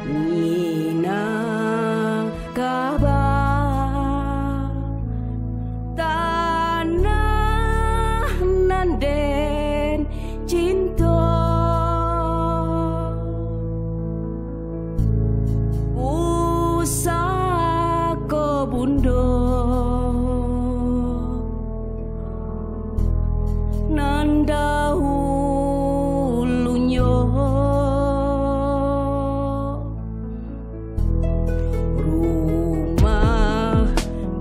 Minangkabau tanah nanden cinta pusaka bundo nanda hulunyo rumah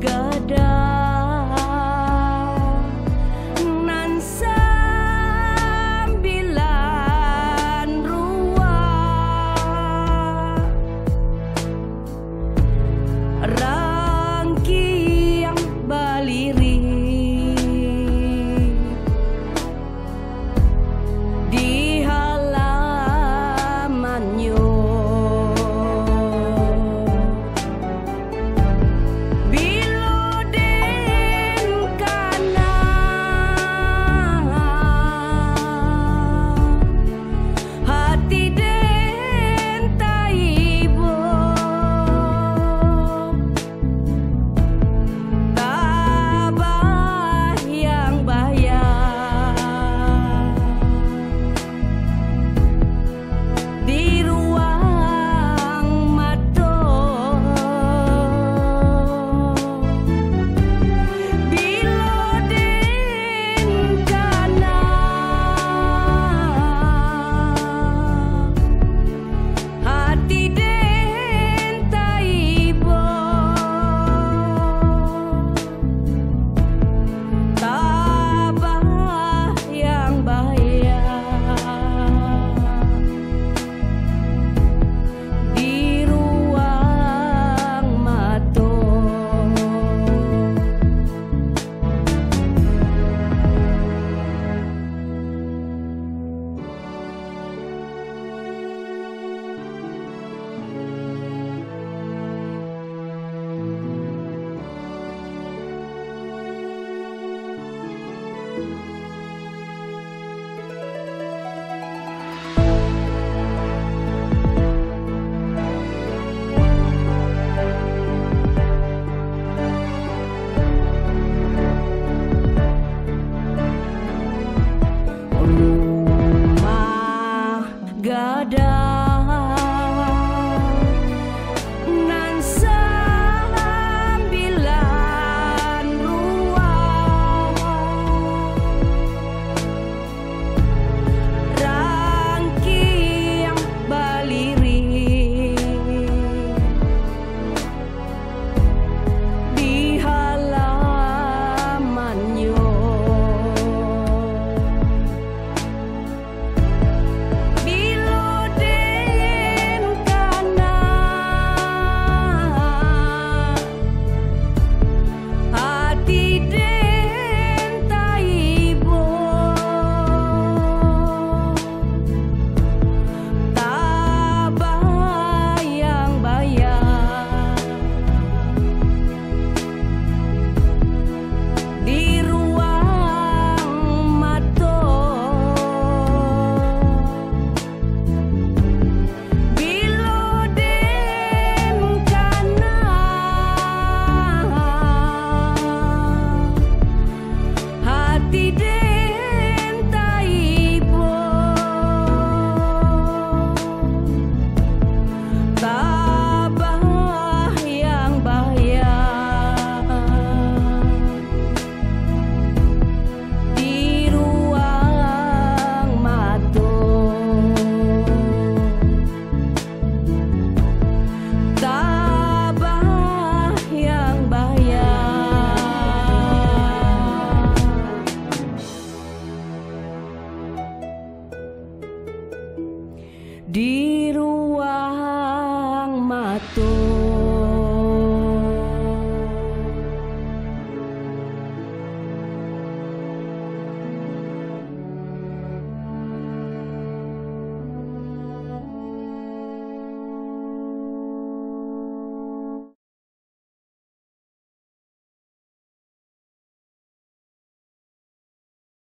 gada nan sambilan ruah rangkiang baliri di halamannya biloden kana hati den taibo tabah yang bayar di ruang mata biloden kana hati den taibo tabah yang bayar di ruang mata rumah gada nan sambilan ruah rangkiang baliri di halamannya biloden kana hati den taibo tabah yang bayar di ruang mata biloden kana hati den taibo tabah yang bayar di ruang mata tabah yang bayar di ruang mata